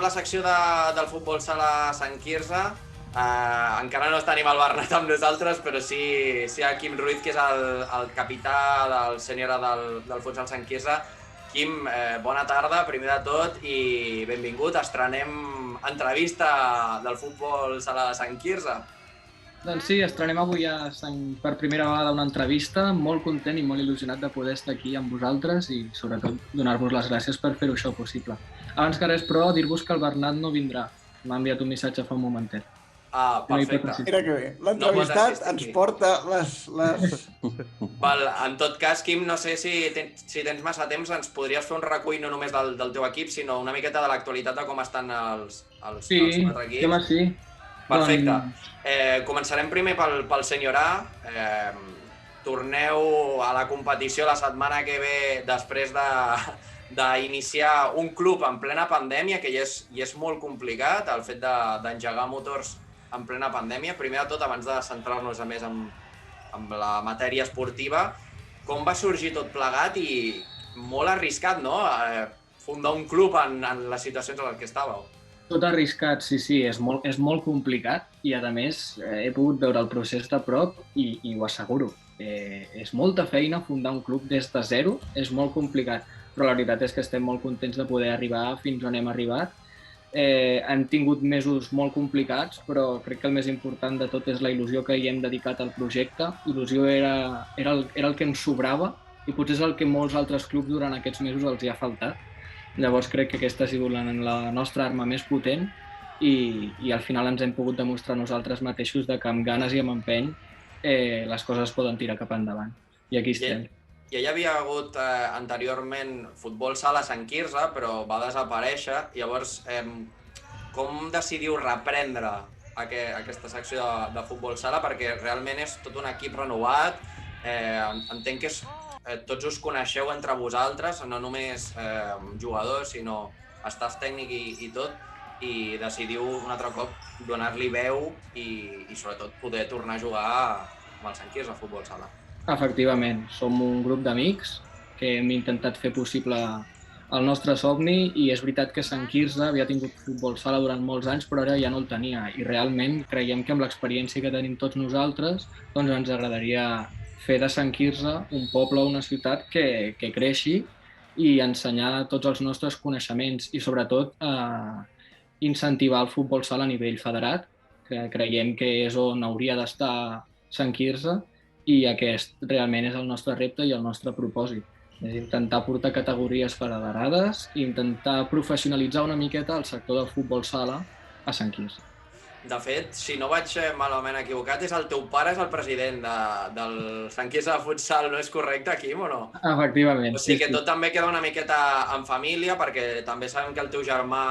la secció del futbol sala Sant Quirze. Encara no tenim el Bernat amb nosaltres, però sí el Quim Ruiz, que és el capità del sènior del futsal Sant Quirze. Quim, bona tarda, primer de tot, i benvingut. Estrenem entrevista del futbol sala de Sant Quirze. Doncs sí, estrenem avui per primera vegada una entrevista, molt content i molt il·lusionat de poder estar aquí amb vosaltres i sobretot donar-vos les gràcies per fer-ho això possible. Abans que res, però, dir-vos que el Bernat no vindrà. M'ha enviat un missatge fa un momentet. Perfecte. Mira que bé. L'entrevistat ens porta les... Val, en tot cas, Quim, no sé si tens massa temps, ens podries fer un recull no només del teu equip, sinó una miqueta de l'actualitat de com estan els quatre equips. Sí. Perfecte. Començarem primer pel sènior A. Torneu a la competició la setmana que ve després d'iniciar un club en plena pandèmia, que ja és molt complicat, el fet d'engegar motors en plena pandèmia. Primer de tot, abans de centrar-nos a més en la matèria esportiva, com va sorgir tot plegat i molt arriscat, no?, fundar un club en les situacions en què estàveu. Tot arriscat, sí, és molt complicat i, a més, he pogut veure el procés de prop i ho asseguro. És molta feina fundar un club des de zero, és molt complicat, però la veritat és que estem molt contents de poder arribar fins on hem arribat. Hem tingut mesos molt complicats, però crec que el més important de tot és la il·lusió que hi hem dedicat al projecte. Il·lusió era el que ens sobrava i potser és el que molts altres clubs durant aquests mesos els hi ha faltat. Llavors crec que aquesta ha sigut la nostra arma més potent i al final ens hem pogut demostrar nosaltres mateixos que amb ganes i amb empeny les coses poden tirar cap endavant. I aquí estem. Ja hi havia hagut anteriorment futbol sala a Sant Quirze, però va desaparèixer. Llavors, com decidiu reprendre aquesta secció de futbol sala? Perquè realment és tot un equip renovat. Entenc que tots us coneixeu entre vosaltres, no només jugadors, sinó staff tècnic i tot, i decidiu un altre cop donar-li veu i sobretot poder tornar a jugar amb el Sant Quirze a futbol sala. Efectivament, som un grup d'amics que hem intentat fer possible el nostre somni i és veritat que Sant Quirze havia tingut futbol sala durant molts anys, però ara ja no el tenia i realment creiem que amb l'experiència que tenim tots nosaltres doncs ens agradaria fer de Sant Quirze un poble o una ciutat que creixi i ensenyar tots els nostres coneixements i sobretot incentivar el futbol sala a nivell federat, que creiem que és on hauria d'estar Sant Quirze i aquest realment és el nostre repte i el nostre propòsit. És intentar portar categories federades i intentar professionalitzar una miqueta el sector del futbol sala a Sant Quirze. De fet, si no vaig malament equivocat, és el teu pare és el president del Sant Quirze de futsal, no és correcte, Quim, o no? Efectivament. O sigui que tot també queda una miqueta en família, perquè també sabem que el teu germà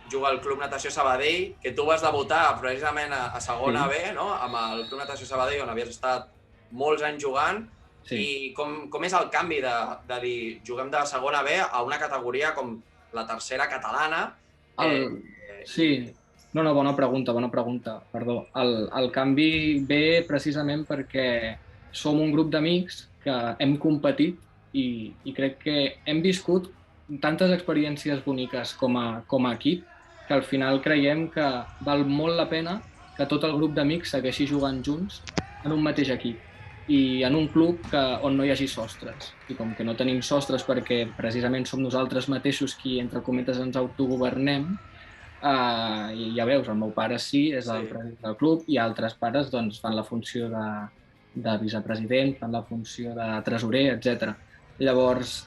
juga al Club Natació Sabadell, que tu vas debutar precisament a segona B, no?, amb el Club Natació Sabadell, on havies estat molts anys jugant. I com és el canvi de dir juguem de segona B a una categoria com la tercera catalana? Sí. No, bona pregunta, perdó. El canvi ve precisament perquè som un grup d'amics que hem competit i crec que hem viscut tantes experiències boniques com a equip que al final creiem que val molt la pena que tot el grup d'amics segueixi jugant junts en un mateix equip i en un club on no hi hagi sostres. I com que no tenim sostres perquè precisament som nosaltres mateixos qui, entre cometes, ens autogovernem, i ja veus, el meu pare sí, és el president del club i altres pares doncs, fan la funció de vicepresident, fan la funció de tresorer, etc. Llavors,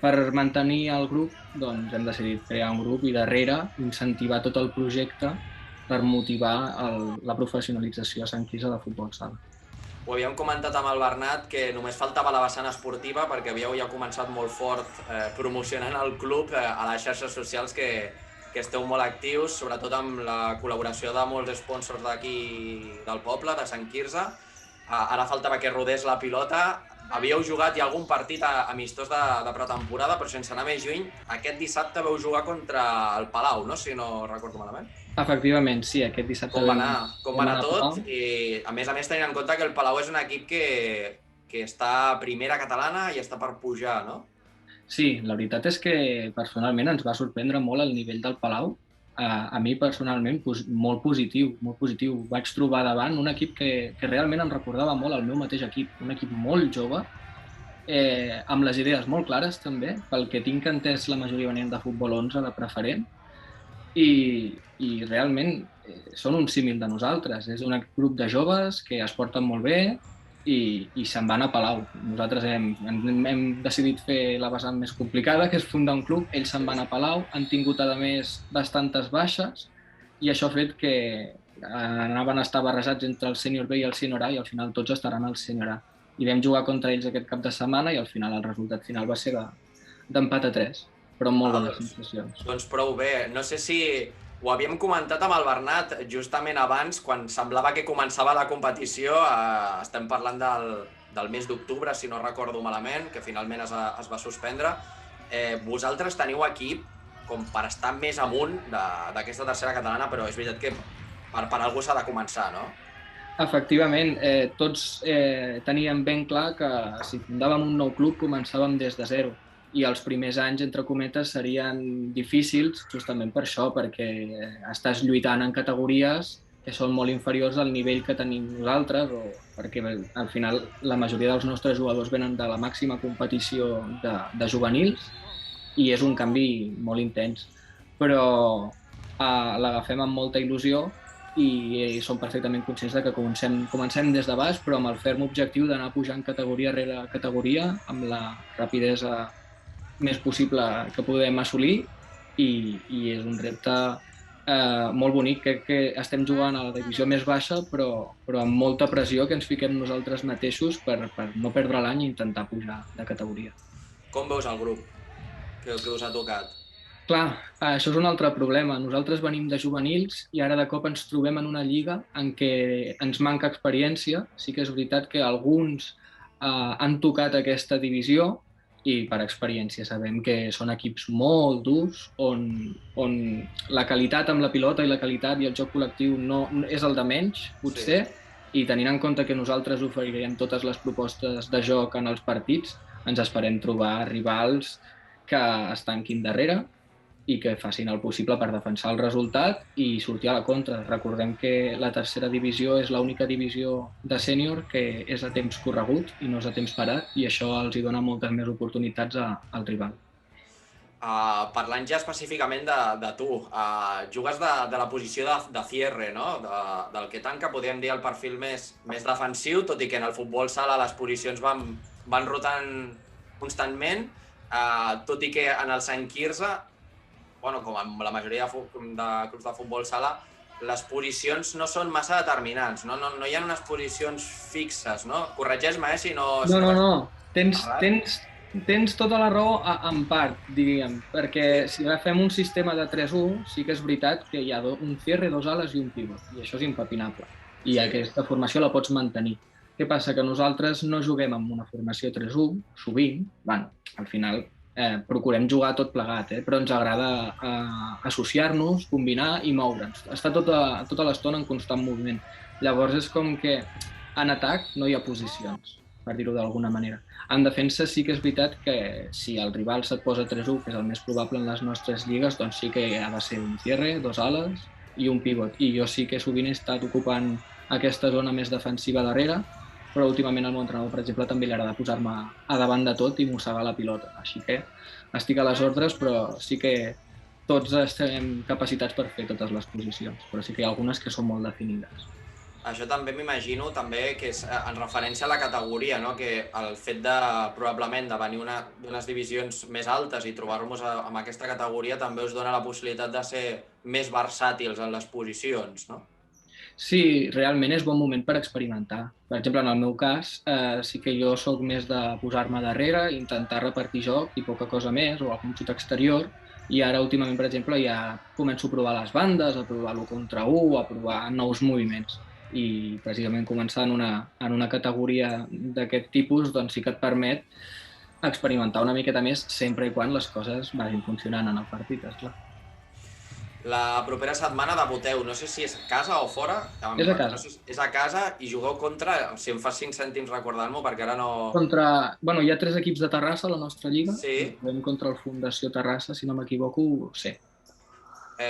per mantenir el grup, doncs, hem decidit crear un grup i darrere incentivar tot el projecte per motivar la professionalització a Sant Quirze de futbol sala. Ho havíem comentat amb el Bernat, que només faltava la vessant esportiva perquè havíeu ja començat molt fort promocionant el club a les xarxes socials que esteu molt actius, sobretot amb la col·laboració de molts sponsors d'aquí del poble, de Sant Quirze. Ara faltava que rodés la pilota. Havíeu jugat ja algun partit amistós de pretemporada, però sense anar més lluny, aquest dissabte vau jugar contra el Palau, no? Si no recordo malament. Efectivament, sí, aquest dissabte... Com va anar tot? I a més tenint en compte que el Palau és un equip que està a primera catalana i està per pujar, no? Sí, la veritat és que personalment ens va sorprendre molt el nivell del Palau a mi personalment molt positiu, molt positiu. Vaig trobar davant un equip que realment em recordava molt el meu mateix equip, un equip molt jove, amb les idees molt clares també, pel que tinc entès la majoria venien de futbol 11 de preferent, i realment són un símil de nosaltres. És un grup de joves que es porten molt bé i se'n van a Palau. Nosaltres hem decidit fer la vessant més complicada, que és fundar un club. Ells se'n van a Palau, han tingut a més bastantes baixes i això ha fet que anaven a estar barrejats entre el sènior B i el sènior A i al final tots estaran al sènior A. I vam jugar contra ells aquest cap de setmana i al final el resultat final va ser d'empat a 3, però amb molt bones sensacions. Doncs prou bé. No sé si ho havíem comentat amb el Bernat justament abans, quan semblava que començava la competició. Estem parlant del mes d'octubre, si no recordo malament, que finalment es va suspendre. Vosaltres teniu equip com per estar més amunt d'aquesta tercera catalana, però és veritat que per algú s'ha de començar, no? Efectivament, tots teníem ben clar que si fundàvem un nou club començàvem des de zero i els primers anys, entre cometes, serien difícils justament per això, perquè estàs lluitant en categories que són molt inferiors al nivell que tenim nosaltres, o perquè al final la majoria dels nostres jugadors venen de la màxima competició de juvenils i és un canvi molt intens. Però l'agafem amb molta il·lusió i som perfectament conscients que comencem des de baix, però amb el ferm objectiu d'anar pujant categoria rere categoria amb la rapidesa més possible que podem assolir i és un repte molt bonic. Crec que estem jugant a la divisió més baixa però amb molta pressió que ens fiquem nosaltres mateixos per no perdre l'any i intentar pujar de categoria. Com veus el grup que us ha tocat? Clar, això és un altre problema. Nosaltres venim de juvenils i ara de cop ens trobem en una lliga en què ens manca experiència. Sí que és veritat que alguns han tocat aquesta divisió i per experiència sabem que són equips molt durs on la qualitat amb la pilota i la qualitat i el joc col·lectiu no és el de menys, potser, i tenint en compte que nosaltres oferirem totes les propostes de joc en els partits, ens esperem trobar rivals que es tanquin darrere i que facin el possible per defensar el resultat i sortir a la contra. Recordem que la tercera divisió és l'única divisió de sènior que és a temps corregut i no és a temps parat, i això els dona moltes més oportunitats al rival. Parlant ja específicament de tu, jugues de la posició de cierre, no? Del que tanca, podríem dir, el perfil més defensiu, tot i que en el futbol sala les posicions van rotant constantment, tot i que en el Sant Quirze, com en la majoria de clubs de futbol sala, les posicions no són massa determinants, no hi ha unes posicions fixes, no? Corregeix-me, si no... No. Tens tota la raó en part, diríem, perquè si agafem un sistema de 3-1, sí que és veritat que hi ha un cierre, 2 ales i un pivot, i això és impepinable. I aquesta formació la pots mantenir. Què passa? Que nosaltres no juguem amb una formació 3-1, sovint, al final procurem jugar tot plegat, però ens agrada associar-nos, combinar i moure'ns. Està tota l'estona en constant moviment. Llavors és com que en atac no hi ha posicions, per dir-ho d'alguna manera. En defensa sí que és veritat que si el rival se't posa 3-1, que és el més probable en les nostres lligues, doncs sí que ha de ser un cierre, 2 ales i un pivot. I jo sí que sovint he estat ocupant aquesta zona més defensiva darrere, però últimament al meu entrenador, per exemple, també li agrada posar-me a davant de tot i mossegar la pilota. Així que estic a les ordres, però sí que tots estem capacitats per fer totes les posicions, però sí que hi ha algunes que són molt definides. Això també m'imagino que és en referència a la categoria, no? Que el fet probablement de venir d'unes divisions més altes i trobar-nos en aquesta categoria també us dona la possibilitat de ser més versàtils en les posicions, no? Sí, realment és bon moment per experimentar. Per exemple, en el meu cas, sí que jo sóc més de posar-me darrere, intentar repartir joc i poca cosa més, o algun xut exterior, i ara últimament, per exemple, ja començo a provar les bandes, a provar l'1 contra 1, a provar nous moviments. I precisament començar en una categoria d'aquest tipus doncs sí que et permet experimentar una miqueta més sempre i quan les coses vagin funcionant en el partit, esclar. La propera setmana debuteu, no sé si és a casa o fora. És a casa. No sé si és a casa i jugueu contra, si em fas 5 cèntims recordant-m'ho, perquè ara no... Hi ha 3 equips de Terrassa a la nostra lliga. Sí. Juguem contra el Fundació Terrassa, si no m'equivoco, sí.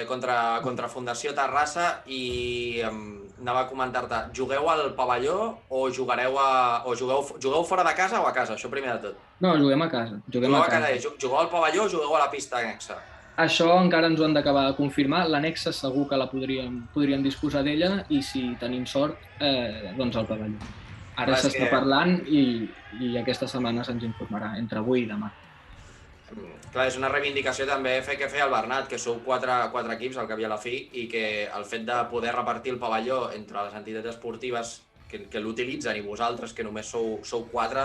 contra Fundació Terrassa i anava a comentar-te, jugueu al pavelló o jugueu fora de casa o a casa? Això primer de tot. No, juguem a casa. Jugueu al pavelló o jugueu a la pista anexa? Això encara ens ho han d'acabar de confirmar. L'anexa segur que la podríem disposar d'ella i si tenim sort, doncs al pavelló. Ara s'està parlant i aquesta setmana se'ns informarà, entre avui i demà. Clar, és una reivindicació també que feia el Bernat, que sou quatre equips al cap i a la fi i que el fet de poder repartir el pavelló entre les entitats esportives que l'utilitzen i vosaltres, que només sou 4,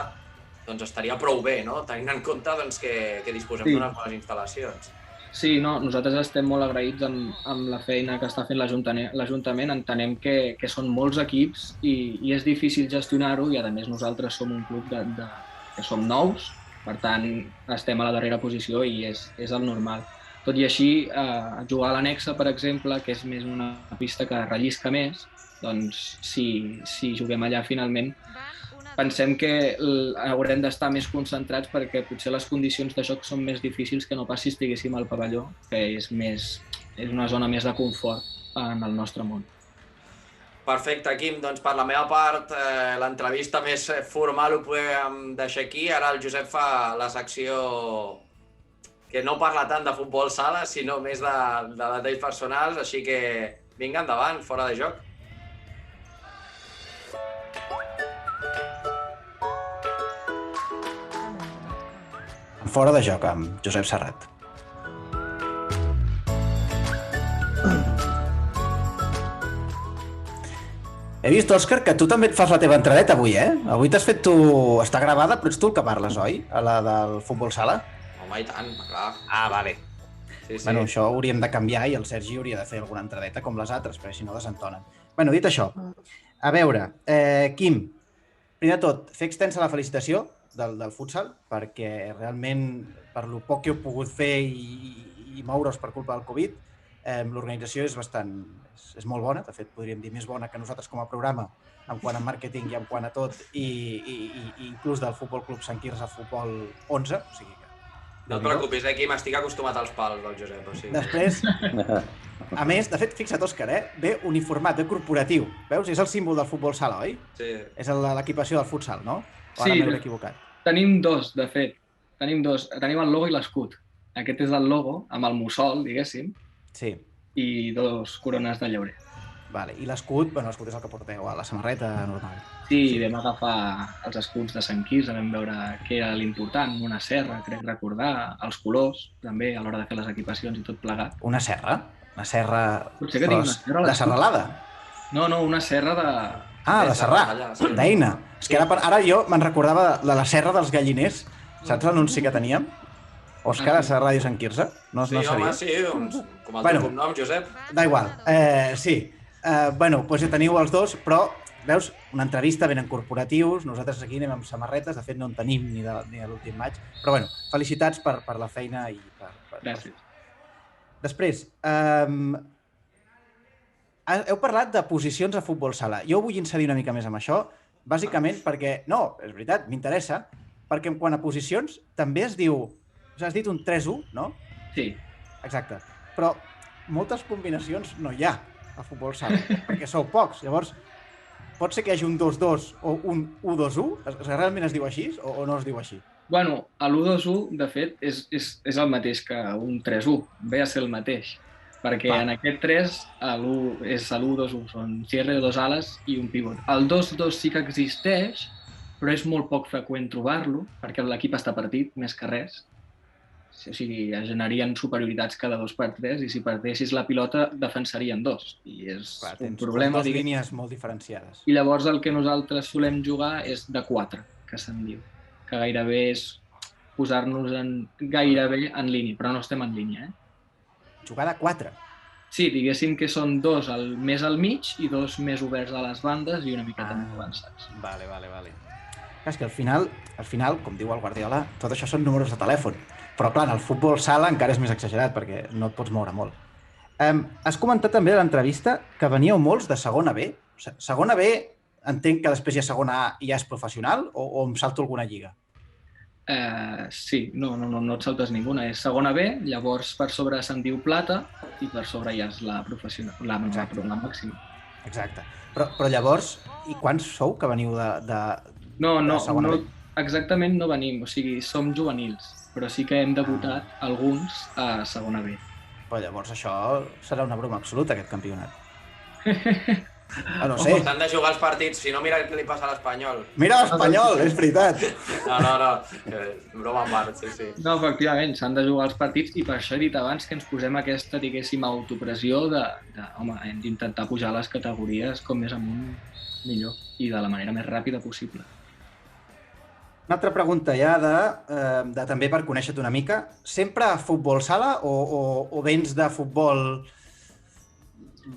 doncs estaria prou bé, no? Tenint en compte que disposem d'unes bones instal·lacions. Sí, no, nosaltres estem molt agraïts amb la feina que està fent l'Ajuntament. Entenem que són molts equips i és difícil gestionar-ho i, a més, nosaltres som un club que som nous, per tant, estem a la darrera posició i és el normal. Tot i així, jugar a l'Anexa, per exemple, que és més una pista que rellisca més, doncs si juguem allà finalment, pensem que haurem d'estar més concentrats perquè potser les condicions de joc són més difícils que no pas si estiguéssim al pavelló, que és una zona més de confort en el nostre món. Perfecte, Quim. Doncs per la meva part, l'entrevista més formal ho podem deixar aquí. Ara el Josep fa la secció que no parla tant de futbol sala, sinó més de detalls personals, així que vinga, endavant, fora de joc. Fora de joc, amb Josep Serrat. He vist, Òscar, que tu també et fas la teva entradeta avui, eh? Avui t'has fet tu... Està gravada, però ets tu el que parles, oi? A la del futbol sala? Home, i tant, clar. Ah, vale. Sí. Bueno, això ho hauríem de canviar i el Sergi hauria de fer alguna entradeta com les altres, perquè si no desentonen. Bueno, dit això, a veure, Quim, primer de tot, fer extensa la felicitació del futsal, perquè realment, per lo poc que heu pogut fer i moure's per culpa del Covid, l'organització és molt bona, de fet podríem dir més bona que nosaltres com a programa en quant a màrqueting i en quant a tot, i inclús del Futbol Club Sant Quirze a Futbol 11, o sigui que... No et preocupis, aquí m'estic acostumat als pals del Josep, o sigui... Després, a més, de fet, fixa't, Òscar, ve uniformat, ve corporatiu, veus? És el símbol del futbol sala, oi? Sí. És l'equipació del futsal, no? O ara sí, m'he equivocat. Tenim dos, de fet. Tenim el logo i l'escut. Aquest és el logo, amb el mussol, diguéssim, sí. I 2 corones de llaurer. Vale. I l'escut, bueno, l'escut és el que porteu a la samarreta normal. Sí, vam agafar els escuts de Sant Quirze, vam veure què era l'important, una serra, crec recordar, els colors, també, a l'hora de fer les equipacions i tot plegat. Una serra? Una serra... Potser que tinc una serra de serralada? No, una serra de... Ah, de serrar, d'eina. És que ara jo me'n recordava de la serra dels galliners, saps l'anunci que teníem? Òscar, a Ràdio Sant Quirze? No, sí, home, sí, doncs, com el teu cognom, Josep. Da igual, sí. Bueno, doncs ja teniu els dos, però, veus, una entrevista venen corporatius, nosaltres aquí anem amb samarretes, de fet no en tenim ni de l'últim maig, però bueno, felicitats per la feina i per... Gràcies. Després, heu parlat de posicions a futbol sala. Jo vull incidir una mica més amb això, bàsicament perquè, no, és veritat, m'interessa, perquè en quant a posicions també es diu, has dit un 3-1, no? Sí. Exacte. Però moltes combinacions no hi ha a futbol sala, perquè sou pocs. Llavors, pot ser que hi hagi un 2-2 o un 1-2-1? Realment es diu així o no es diu així? Bueno, l'1-2-1, de fet, és el mateix que un 3-1. Ve a ser el mateix. Perquè en aquest 3, l'1 és l'1-2-1. Són cierre, 2 ales i un pivot. El 2-2 sí que existeix, però és molt poc freqüent trobar-lo, perquè l'equip està partit, més que res. O sigui, es generarien superioritats cada 2x3 i si perdessis la pilota defensarien 2. I és un problema. Tens 2 línies molt diferenciades. I llavors el que nosaltres solem jugar és de 4, que se'n diu. Que gairebé és posar-nos gairebé en línia, però no estem en línia, Jugar de 4? Sí, diguéssim que són 2 més al mig i 2 més oberts a les bandes i una miqueta més avançats. Vale. És que al final, com diu el Guardiola, tot això són números de telèfon. Però clar, en el futbol sala encara és més exagerat perquè no et pots moure molt. Has comentat també a l'entrevista que veníeu molts de segona B. Segona B, entenc que després hi ha segona A i ja és professional o em salto alguna lliga? Sí, no et saltes ninguna. És segona B, llavors per sobre se'n diu plata i per sobre ja és la professional, la màxima. Exacte. Però llavors, i quants sou que veniu de segona B? Exactament no venim, o sigui, som juvenils, però sí que hem debutat alguns a segona B. Però llavors això serà una broma absoluta, aquest campionat. No sé. S'han de jugar els partits, si no, mira què li passa a l'Espanyol. Mira l'Espanyol, és veritat. No, broma en part, sí. No, efectivament, s'han de jugar els partits i per això he dit abans que ens posem aquesta, diguéssim, autopressió de home, hem d'intentar pujar les categories com més amunt millor i de la manera més ràpida possible. Una altra pregunta ja de també per conèixer-te una mica. Sempre futbol sala o vens de futbol...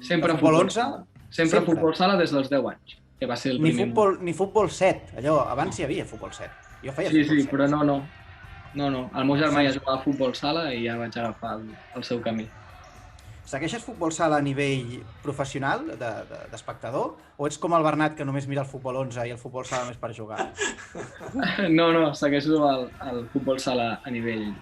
Sempre futbol 11? Sempre futbol sala des dels 10 anys, que va ser el primer. Ni futbol 7, allò, abans hi havia futbol 7. Jo feia futbol 7. Sí, però no. El meu germà ja jugava a futbol sala i ja vaig agafar el seu camí. Segueixes futbol sala a nivell professional, d'espectador, o ets com el Bernat que només mira el futbol 11 i el futbol sala només per jugar? No, segueixo el futbol sala a nivell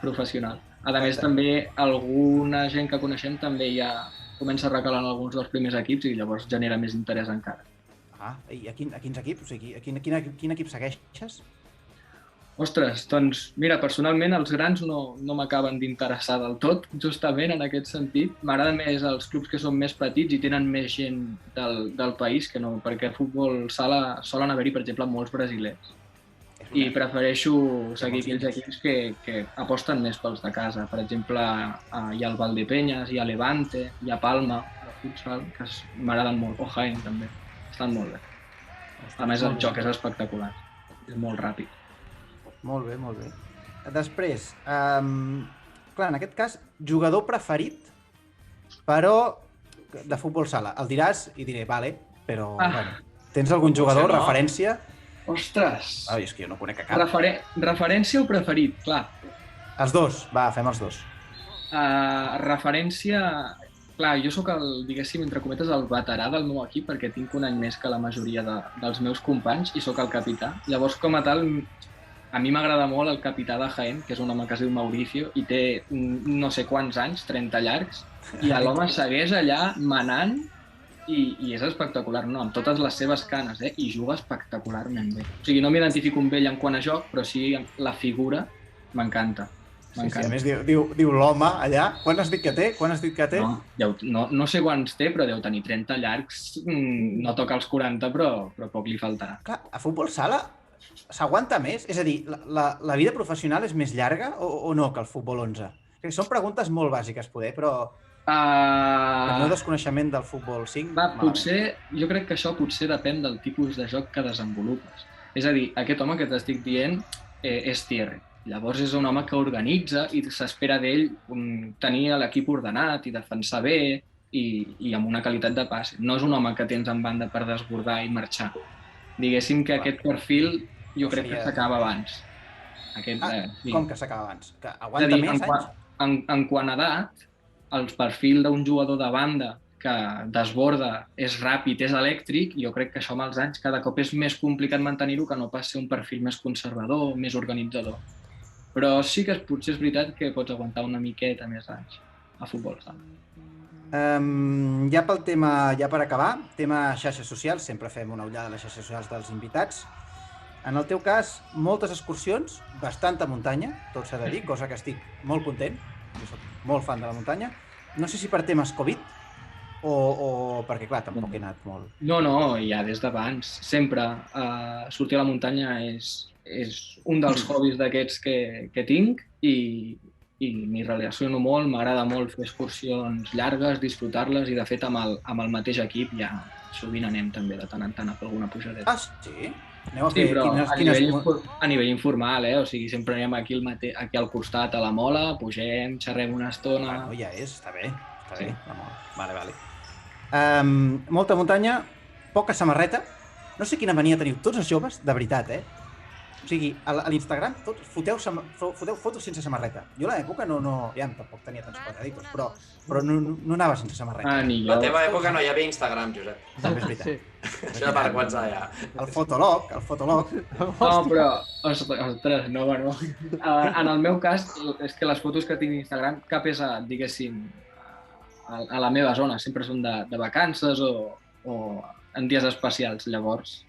professional. A més, també alguna gent que coneixem també ja comença a recalar en alguns dels primers equips i llavors genera més interès encara. I a quins equips? O sigui, quin equip segueixes? Ostres, doncs mira, personalment els grans no m'acaben d'interessar del tot, justament en aquest sentit. M'agraden més els clubs que són més petits i tenen més gent del país que no, perquè a futbol sala solen haver-hi, per exemple, molts brasilers. I prefereixo seguir aquells equips que aposten més pels de casa. Per exemple, hi ha el Valdepeñas, hi ha Levante, hi ha Palma, de futsal, que m'agraden molt. O Jaén, també. Estan molt bé. A més, el joc és espectacular. És molt ràpid. Molt bé. Després, clar, en aquest cas, jugador preferit, però de futbol sala. El diràs i diré, vale, però bueno, tens algun jugador, referència? Ostres! És que jo no conec a cap. Referència o preferit? Clar. Els dos, va, fem els dos. Referència... Clar, jo sóc diguéssim, entre cometes, el veterà del meu equip perquè tinc un any més que la majoria dels meus companys i sóc el capità. Llavors, com a tal, a mi m'agrada molt el capità de Jaén, que és un home que es diu Mauricio i té no sé quants anys, 30 llargs, i l'home segueix allà manant i és espectacular, no? Amb totes les seves canes, i juga espectacularment bé. O sigui, no m'identifico amb ell en quant a joc, però sí la figura m'encanta. Sí, a més diu l'home allà. Quan has dit que té? No sé quants té, però deu tenir 30 llargs, no toca els 40, però poc li faltarà. Clar, a futbol sala s'aguanta més? És a dir, la vida professional és més llarga o no que el futbol 11? Són preguntes molt bàsiques, poder, però... El meu desconeixement del futbol 5... Jo crec que això potser depèn del tipus de joc que desenvolupes. És a dir, aquest home que t'estic dient és Thierry. Llavors és un home que organitza i s'espera d'ell tenir l'equip ordenat i defensar bé i amb una qualitat de passe. No és un home que tens en banda per desbordar i marxar. Diguéssim que aquest perfil jo crec que s'acaba abans. Com que s'acaba abans? Que aguanta més anys? En quant a edat, el perfil d'un jugador de banda que desborda, és ràpid, és elèctric, jo crec que això amb els anys cada cop és més complicat mantenir-ho que no pas ser un perfil més conservador, més organitzador. Però sí que potser és veritat que pots aguantar una miqueta més anys a futbol sala. Ja pel tema, ja per acabar, tema xarxes socials, sempre fem una ullada a les xarxes socials dels invitats. En el teu cas, moltes excursions, bastanta muntanya, tot s'ha de dir, cosa que estic molt content, jo soc molt fan de la muntanya. No sé si per temes Covid o perquè, clar, tampoc he anat molt. No, ja des d'abans. Sempre sortir a la muntanya és un dels hobbies d'aquests que tinc i m'hi relaciono molt, m'agrada molt fer excursions llargues, disfrutar-les i, de fet, amb el mateix equip ja sovint anem també de tant en tant a fer alguna pujadeta. Sí? Sí, però a nivell informal, o sigui, sempre anem aquí al costat a la Mola, pugem, xerrem una estona... Bueno, ja és, està bé, la Mola. Vale. Molta muntanya, poca samarreta. No sé quina mania teniu tots els joves, de veritat, O sigui, a l'Instagram tots foteu fotos sense samarreta. Jo a l'època ja tampoc tenia tants quadradicos, però no anava sense samarreta. Ni jo. A la teva època no hi havia Instagram, Josep. També és veritat. Sí. Això per WhatsApp ja. El fotolog. No, però, ostres, no. En el meu cas, és que les fotos que tinc a Instagram, cap és, diguéssim, a la meva zona, sempre són de vacances o en dies especials, llavors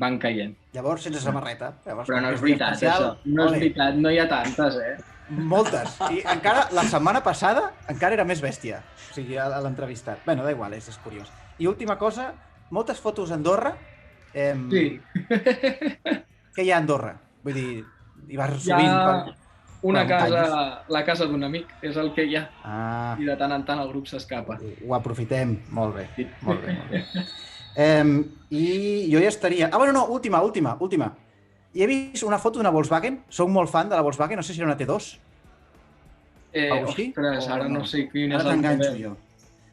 van caient. Llavors, sense samarreta. Però no és veritat, això. No és veritat, no hi ha tantes, Moltes. I encara, la setmana passada, encara era més bèstia. O sigui, a l'entrevistat. Bueno, da igual, és curiós. I última cosa, moltes fotos a Andorra. Sí. Què hi ha a Andorra? Vull dir, hi vas sovint per... Una casa, la casa d'un amic, és el que hi ha. I de tant en tant el grup s'escapa. Ho aprofitem. Molt bé, molt bé. I jo ja estaria... bueno, no, última. I he vist una foto d'una Volkswagen. Soc molt fan de la Volkswagen, no sé si era una T2. Ostres, ara no sé quin és el model. Ara t'enganxo jo.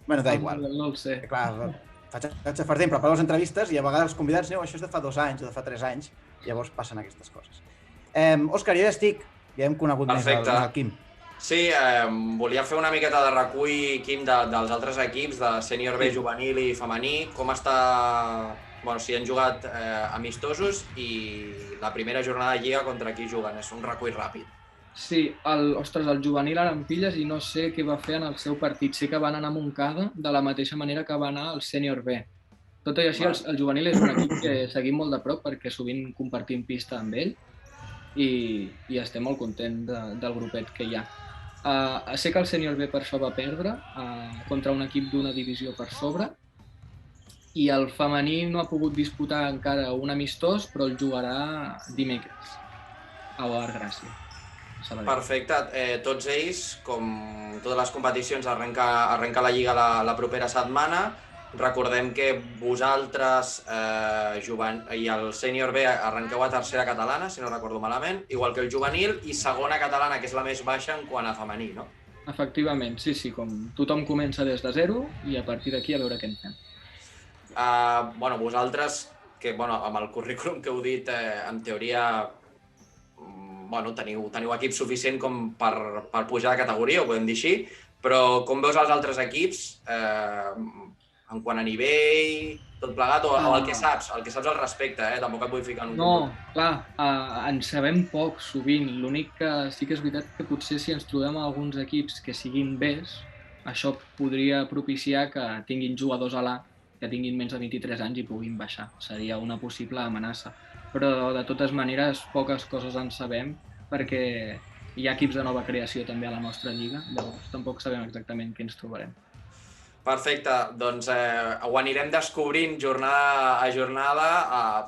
Bueno, da igual. No el sé. Clar, faig a fer temps per les entrevistes i a vegades els convidats diuen això és de fa 2 anys o de fa 3 anys. Llavors passen aquestes coses. Òscar, jo ja estic. Ja hem conegut més el Quim. Sí, volia fer una miqueta de recull, Quim, dels altres equips, de sènior B, juvenil i femení. Com està... Bueno, si han jugat amistosos i la primera jornada de Lliga contra qui juguen. És un recull ràpid. Sí, ostres, el juvenil ara en pilles i no sé què va fer en el seu partit. Sé que van anar a Montcada de la mateixa manera que va anar el sènior B. Tot i així, el juvenil és un equip que seguim molt de prop perquè sovint compartim pista amb ell i estem molt contents del grupet que hi ha. Sé que el sènior B per això va perdre contra un equip d'una divisió per sobre i el femení no ha pogut disputar encara un amistós, però el jugarà dimecres a Boar Gràcia. Perfecte. Tots ells, com totes les competicions, arrenca la Lliga la propera setmana. Recordem que vosaltres i el sènior B arrenqueu a tercera catalana, si no recordo malament, igual que el juvenil, i segona catalana, que és la més baixa en quant a femení, no? Efectivament, sí, com tothom comença des de zero i a partir d'aquí a veure què en fem. Vosaltres, que amb el currículum que heu dit, en teoria teniu equip suficient com per pujar de categoria, ho podem dir així, però com veus els altres equips, en quant a nivell, tot plegat, o el que saps al respecte, tampoc et vull ficar en un... No, clar, en sabem poc sovint. L'únic que sí que és veritat que potser si ens trobem alguns equips que siguin bés, això podria propiciar que tinguin jugadors a l'A, que tinguin menys de 23 anys i puguin baixar. Seria una possible amenaça. Però de totes maneres, poques coses en sabem perquè hi ha equips de nova creació també a la nostra lliga, llavors tampoc sabem exactament què ens trobarem. Perfecte, doncs ho anirem descobrint jornada a jornada,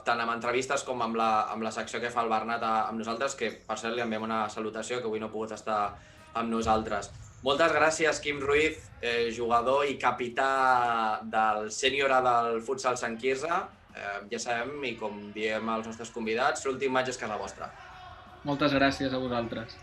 tant amb entrevistes com amb la secció que fa el Bernat amb nosaltres, que per cert li enviem una salutació, que avui no ha pogut estar amb nosaltres. Moltes gràcies, Quim Ruiz, jugador i capità del sènior A del futsal Sant Quirze. Ja sabem, i com diem als nostres convidats, l'últim maig és casa vostra. Moltes gràcies a vosaltres.